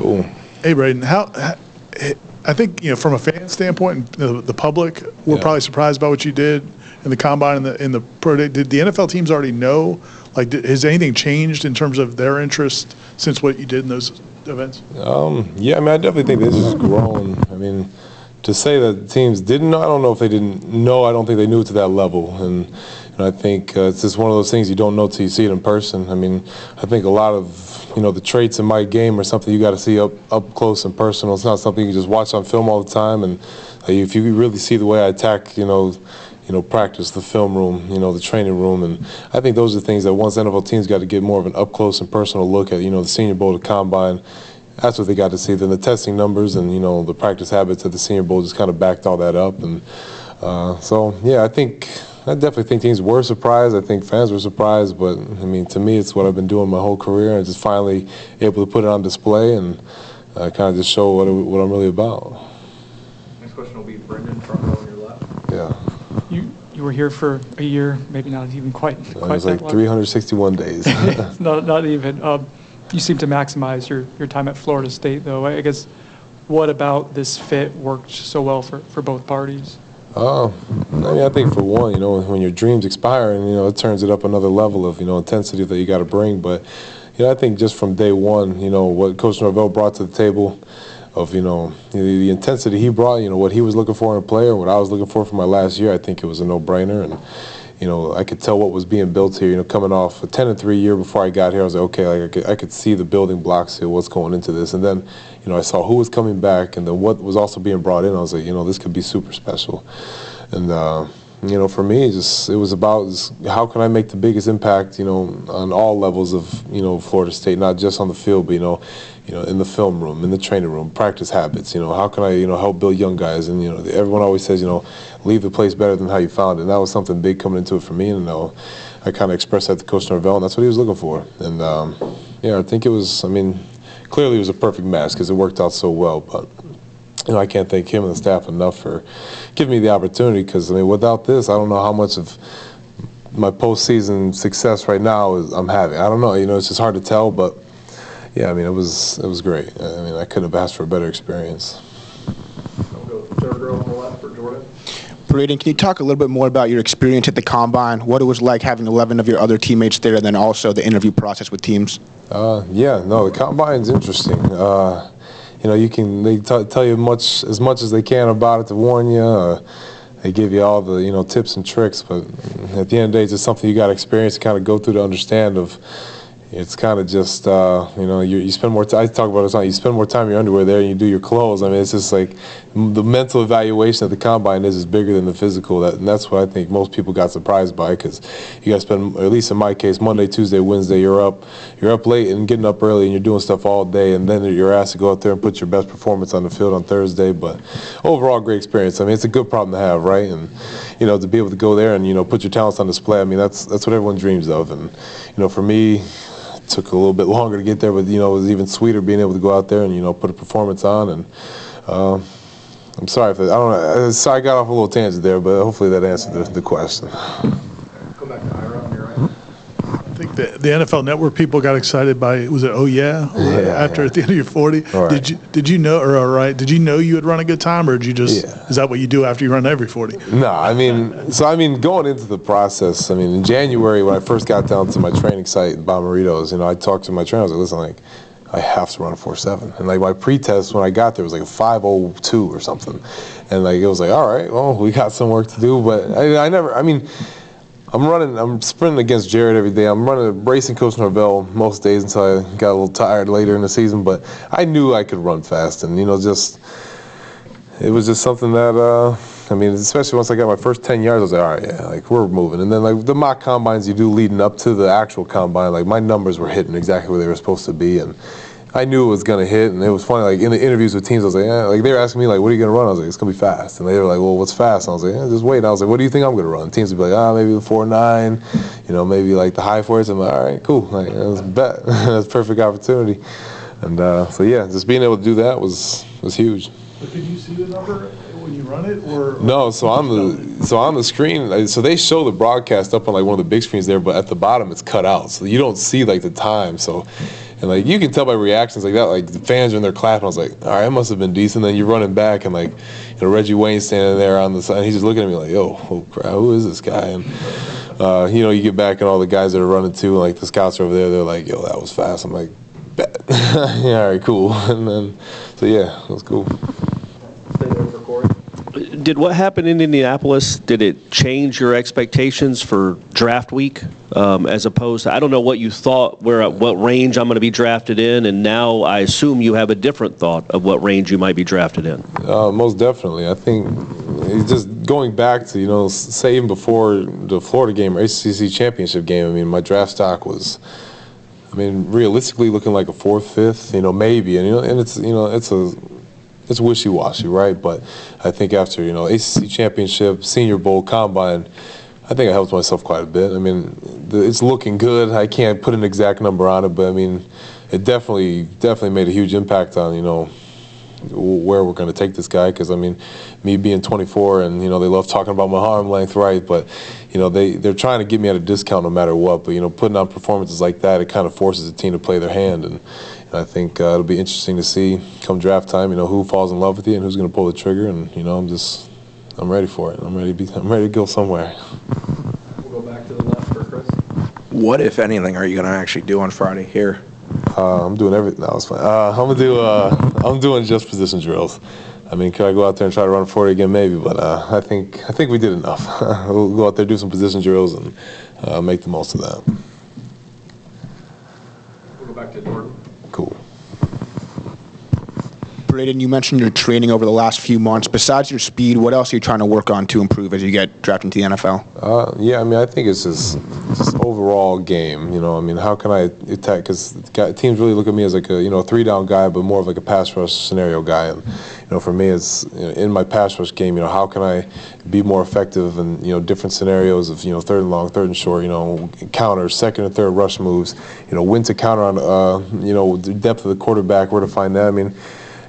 Cool. Hey, Braden, I think, from a fan standpoint, the public were probably surprised by what you did in the combine and in the pro day. Did the NFL teams already know? Like, has anything changed in terms of their interest since what you did in those events? Yeah, I mean, I definitely think this has grown. I mean, to say that teams didn't know, I don't know if they didn't know. I don't think they knew it to that level. And I think it's just one of those things you don't know till you see it in person. I mean, I think a lot of, the traits in my game are something you got to see up close and personal. It's not something you can just watch on film all the time. And if you really see the way I attack, practice, the film room, the training room. And I think those are things that once NFL teams got to get more of an up-close and personal look at, the Senior Bowl, the Combine. That's what they got to see. Then the testing numbers and, the practice habits at the Senior Bowl just kind of backed all that up. And so, yeah, I definitely think teams were surprised. I think fans were surprised. But, I mean, to me, it's what I've been doing my whole career, and just finally able to put it on display and kind of just show what I'm really about. Next question will be Brendan, front row on your left. Yeah. You were here for a year, maybe not even quite. It was like 361 days. not even. You seem to maximize your time at Florida State, though. I guess, what about this fit worked so well for both parties? I mean, I think for one, when your dreams expire, and it turns it up another level of intensity that you got to bring. But I think just from day one, what Coach Norvell brought to the table, of the intensity he brought, what he was looking for in a player, what I was looking for my last year, I think it was a no-brainer. And I could tell what was being built here. Coming off a 10-3 year before I got here, I was like, okay, I could see the building blocks here, what's going into this. And then, I saw who was coming back, and then what was also being brought in. I was like, this could be super special. And for me, it was about how can I make the biggest impact, on all levels of, Florida State, not just on the field, but in the film room, in the training room, practice habits. How can I, help build young guys? And everyone always says, leave the place better than how you found it. And that was something big coming into it for me. And I kind of expressed that to Coach Norvell, and that's what he was looking for. And I think it was. I mean, clearly it was a perfect match because it worked out so well. But I can't thank him and the staff enough for giving me the opportunity. Because without this, I don't know how much of my postseason success right now I'm having. I don't know. It's just hard to tell, but. Yeah, I mean, it was great. I mean, I couldn't have asked for a better experience. We'll go third row on the left for Jordan. Braden, can you talk a little bit more about your experience at the Combine, what it was like having 11 of your other teammates there, and then also the interview process with teams? The Combine's interesting. They tell you as much as they can about it to warn you. They give you all the, tips and tricks, but at the end of the day, it's just something you got to experience to kind of go through to understand of. It's kind of just, you spend more time, I talk about it all, you spend more time in your underwear there and you do your clothes. I mean, it's just like the mental evaluation at the Combine is bigger than the physical. And that's what I think most people got surprised by, because you got to spend, at least in my case, Monday, Tuesday, Wednesday, you're up late and getting up early and you're doing stuff all day, and then you're asked to go out there and put your best performance on the field on Thursday. But overall, great experience. I mean, it's a good problem to have, right? And, to be able to go there and, put your talents on display, I mean, that's what everyone dreams of. And, for me, took a little bit longer to get there, but it was even sweeter being able to go out there and put a performance on. And I'm sorry if I don't know. Sorry, I got off a little tangent there, but hopefully that answered the question. Go back to Ira on your right. I think the NFL Network people got excited by, was it at the end of your 40? Right. Did you know, did you know you would run a good time, or did you just, is that what you do after you run every 40? No, I mean, going into the process, in January when I first got down to my training site in Bomarito's, I talked to my trainer, I was like, listen, I have to run a 4.7. And my pre-test when I got there was like a 5.02 or something. And it was like, all right, well, we got some work to do, but I'm sprinting against Jared every day. I'm racing Coach Norvell most days until I got a little tired later in the season. But I knew I could run fast, and it was just something that especially once I got my first 10 yards, I was like, all right, we're moving. And then the mock combines you do leading up to the actual combine, my numbers were hitting exactly where they were supposed to be, and I knew it was gonna hit. And it was funny, in the interviews with teams, I was like, they were asking me what are you gonna run? I was like, it's gonna be fast. And they were like, well, what's fast? And I was like, just wait. And I was like, what do you think I'm gonna run? Teams would be like, maybe the 4.9, maybe the high 4s. I'm like, all right, cool. That's a bet. That's a perfect opportunity. And just being able to do that was huge. But did you see the number when you run it, or no? So on the screen, so they show the broadcast up on one of the big screens there, but at the bottom it's cut out, so you don't see the time. So And like you can tell by reactions like that, like the fans are in there clapping. I was like, all right, it must have been decent. Then you're running back, and like, Reggie Wayne's standing there on the side. And he's just looking at me like, yo, oh crap, who is this guy? And you get back and all the guys that are running too, like the scouts are over there. They're like, yo, that was fast. I'm like, bet. Yeah, all right, cool. And then, so yeah, it was cool. Stay there for Corey. Did what happened in Indianapolis, did it change your expectations for draft week as opposed to, I don't know what you thought, what range I'm going to be drafted in, and now I assume you have a different thought of what range you might be drafted in? Most definitely. I think it's just going back to, say even before the Florida game or ACC championship game, I mean, my draft stock was, realistically looking like a 4th, 5th, maybe. And, it's wishy-washy, right? But I think after, ACC championship, Senior Bowl, Combine, I think I helped myself quite a bit. It's looking good. I can't put an exact number on it, but it definitely made a huge impact on, where we're going to take this guy. Because me being 24 and they love talking about my arm length, right? But they're trying to get me at a discount no matter what. But putting on performances like that, it kind of forces the team to play their hand. And I think it'll be interesting to see come draft time, who falls in love with you and who's going to pull the trigger. And I'm ready for it. I'm ready to go somewhere. We'll go back to the left for Chris. What, if anything, are you going to actually do on Friday here? I'm doing everything. No, it's fine. I'm doing just position drills. Could I go out there and try to run 40 again? Maybe, but I think we did enough. We'll go out there, do some position drills, and make the most of that. We'll go back to Jordan. Cool. Braden, you mentioned your training over the last few months. Besides your speed, what else are you trying to work on to improve as you get drafted into the NFL? I think it's just overall game. How can I attack? Because teams really look at me as like a 3-down guy, but more of like a pass rush scenario guy. And for me, it's in my pass rush game. How can I be more effective in different scenarios of 3rd and long, 3rd and short. Counter, 2nd and 3rd rush moves. When to counter on the depth of the quarterback, where to find that.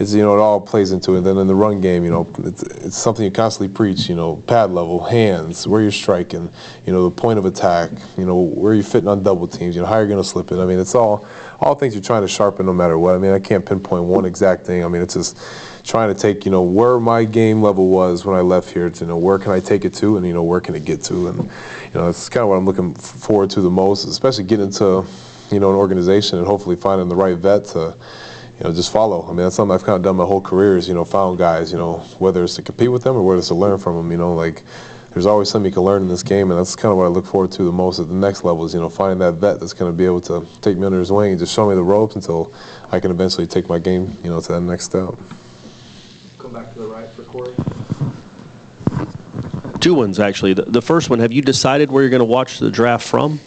It's, it all plays into it. And then in the run game, it's something you constantly preach, pad level, hands, where you're striking, the point of attack, where you're fitting on double teams, how you're going to slip it. It's all things you're trying to sharpen no matter what. I can't pinpoint one exact thing. It's just trying to take, where my game level was when I left here to, where can I take it to and, where can it get to. And, it's kind of what I'm looking forward to the most, especially getting into, an organization and hopefully finding the right vet to, just follow. That's something I've kind of done my whole career is, found guys, whether it's to compete with them or whether it's to learn from them, there's always something you can learn in this game, and that's kind of what I look forward to the most at the next level is, finding that vet that's going to be able to take me under his wing and just show me the ropes until I can eventually take my game, to that next step. Come back to the right for Corey. 2 ones, actually. The first one, have you decided where you're going to watch the draft from?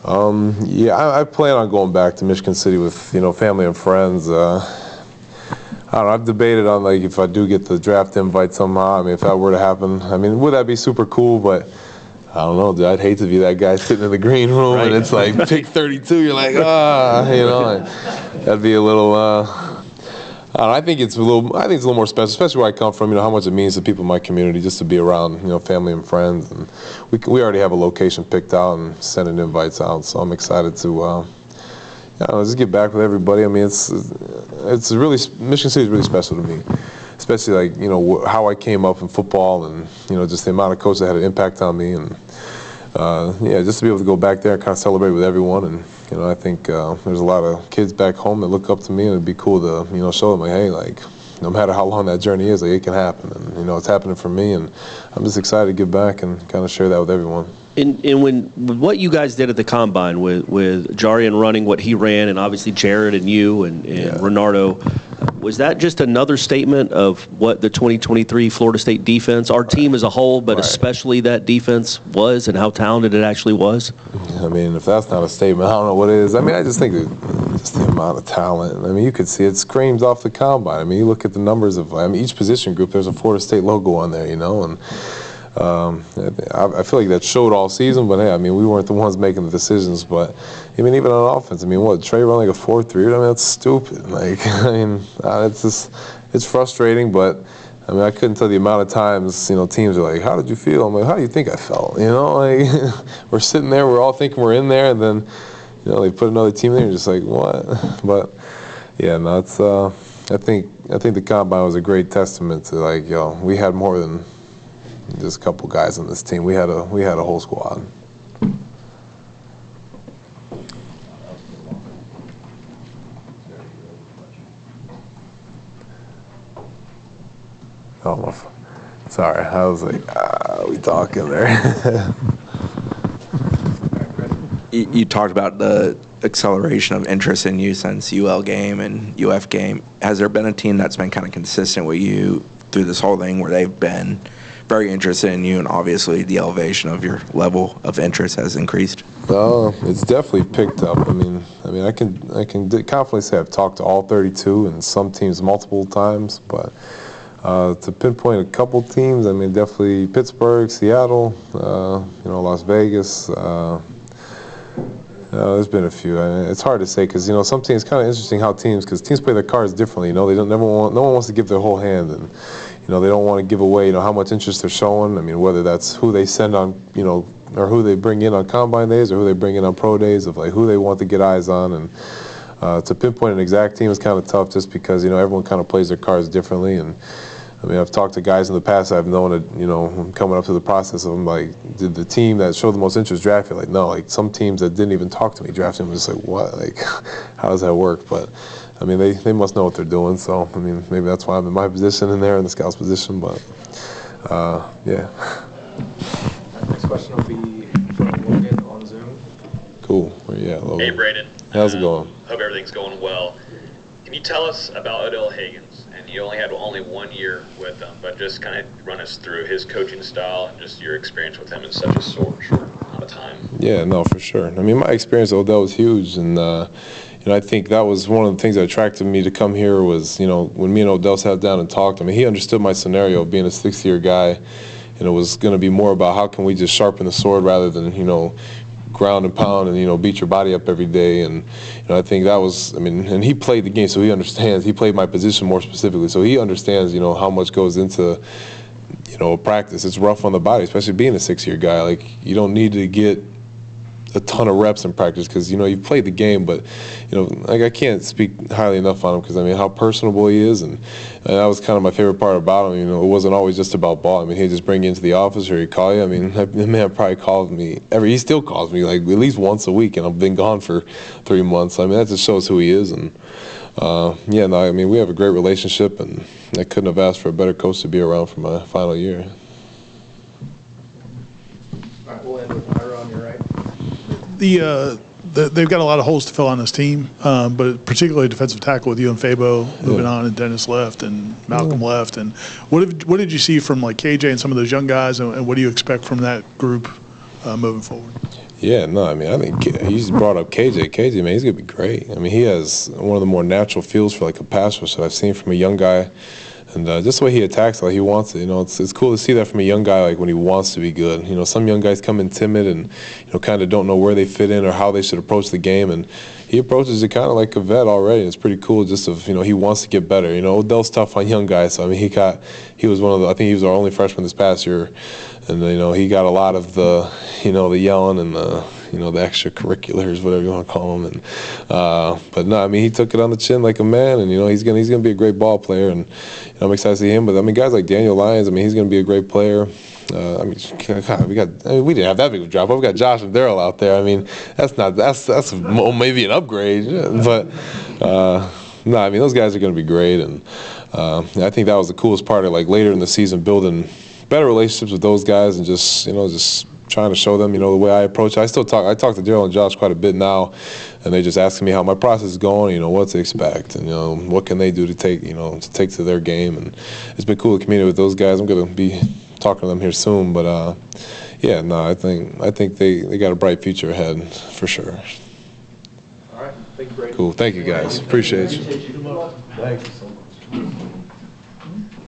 I plan on going back to Michigan City with, family and friends. I don't know, I've debated on, if I do get the draft invite somehow, if that were to happen, would that be super cool? But I don't know, dude, I'd hate to be that guy sitting in the green room and it's like pick 32, you're like, that'd be a little, I think it's a little more special, especially where I come from, how much it means to people in my community just to be around, family and friends. And we already have a location picked out and sending invites out, so I'm excited to just get back with everybody. It's really, Michigan City is really special to me, especially how I came up in football and, just the amount of coaches that had an impact on me. And, just to be able to go back there and kind of celebrate with everyone. And, I think there's a lot of kids back home that look up to me, and it'd be cool to, show them, hey, no matter how long that journey is, it can happen. And, it's happening for me, and I'm just excited to get back and kind of share that with everyone. And what you guys did at the Combine with Jarian running what he ran, and obviously Jared and you and Renardo, was that just another statement of what the 2023 Florida State defense, our team as a whole, but especially that defense was, and how talented it actually was? If that's not a statement, I don't know what it is. I just think just the amount of talent. You could see it screams off the Combine. You look at the numbers of, each position group, there's a Florida State logo on there, and I feel like that showed all season, but hey, we weren't the ones making the decisions. But even on offense, Trey run like a 4.3? That's stupid. It's frustrating, but I couldn't tell the amount of times teams are like, "How did you feel?" I'm like, "How do you think I felt?" We're sitting there, we're all thinking we're in there, and then you know, they put another team there and just like, what? But yeah, no, it's I think the combine was a great testament to, like, yo, we had more than just a couple guys on this team. We had a whole squad. Oh, sorry, I was like, we talking there. You talked about the acceleration of interest in you since UL game and UF game. Has there been a team that's been kind of consistent with you through this whole thing where they've been very interested in you, and obviously the elevation of your level of interest has increased? It's definitely picked up. I mean, I can confidently say I've talked to all 32 and some teams multiple times, but to pinpoint a couple teams, I mean, definitely Pittsburgh, Seattle, you know, Las Vegas. There's been a few. I mean, it's hard to say because, you know, some teams, kind of interesting how teams play their cards differently. You know, no one wants to give their whole hand, and, you know, they don't want to give away, you know, how much interest they're showing. I mean, whether that's who they send on, you know, or who they bring in on combine days or who they bring in on pro days, of like who they want to get eyes on. And to pinpoint an exact team is kind of tough just because, you know, everyone kind of plays their cards differently. And I mean, I've talked to guys in the past I've known that, you know, coming up to the process of them, like, did the team that showed the most interest draft you? Like, no, like, some teams that didn't even talk to me drafted me. I'm just like, what? Like, how does that work? But, I mean, they must know what they're doing. So, I mean, maybe that's why I'm in my position and they're in the scout's position. But, yeah. Next question will be from Logan on Zoom. Cool. Where you at, Logan? Hey, Braden. How's it going? Hope everything's going well. Can you tell us about Odell Haggins? And you only had 1 year with him, but just kind of run us through his coaching style and just your experience with him in such a short amount of time. Yeah, no, for sure. I mean, my experience with Odell was huge, and you know, I think that was one of the things that attracted me to come here was, you know, when me and Odell sat down and talked. I mean, he understood my scenario of being a sixth-year guy, and it was going to be more about how can we just sharpen the sword rather than, you know, ground and pound and, you know, beat your body up every day. And, you know, I think that was, I mean, and he played the game, so he understands. He played my position more specifically, so he understands, you know, how much goes into, you know, practice. It's rough on the body, especially being a six-year guy. Like, you don't need to get a ton of reps in practice because, you know, you've played the game, but, you know, like, I can't speak highly enough on him because, I mean, how personable he is, and that was kind of my favorite part about him. You know, it wasn't always just about ball. I mean, he'd just bring you into the office or he'd call you. I mean, the man probably called me he still calls me like at least once a week, and I've been gone for 3 months. I mean, that just shows who he is. And yeah, no, I mean, we have a great relationship, and I couldn't have asked for a better coach to be around for my final year. All right, we'll end with Ira on your right. They've got a lot of holes to fill on this team, but particularly defensive tackle with you and Fabo moving on, and Dennis left, and Malcolm left. And what did you see from, like, KJ and some of those young guys, and what do you expect from that group moving forward? Yeah, no, I mean, I think he's brought up KJ. KJ, man, he's going to be great. I mean, he has one of the more natural feels for, like, a pass rush that I've seen from a young guy. And just the way he attacks, like he wants it, you know, it's cool to see that from a young guy, like when he wants to be good. You know, some young guys come in timid and, you know, kind of don't know where they fit in or how they should approach the game. And he approaches it kind of like a vet already. It's pretty cool just of, you know, he wants to get better. You know, Odell's tough on young guys. So, I mean, he was one of the, I think he was our only freshman this past year. And, you know, he got a lot of the, you know, the yelling and the, you know, the extracurriculars, whatever you want to call them. And but no, I mean, he took it on the chin like a man, and, you know, he's gonna be a great ball player, and, you know, I'm excited to see him. But I mean, guys like Daniel Lyons, I mean, he's gonna be a great player. I mean, God, we didn't have that big of a drop. We've got Josh and Daryl out there. I mean, that's maybe an upgrade, but no, I mean, those guys are gonna be great, and I think that was the coolest part of, like, later in the season, building better relationships with those guys, and just, you know, just trying to show them, you know, the way I approach it. I talk to Daryl and Josh quite a bit now, and they just asking me how my process is going, you know, what to expect, and, you know, what can they do to take to their game. And it's been cool to communicate with those guys. I'm going to be talking to them here soon, but yeah, no, I think they got a bright future ahead for sure. All right, thank you, Braden. Cool, thank you guys, appreciate you. Thank you so much.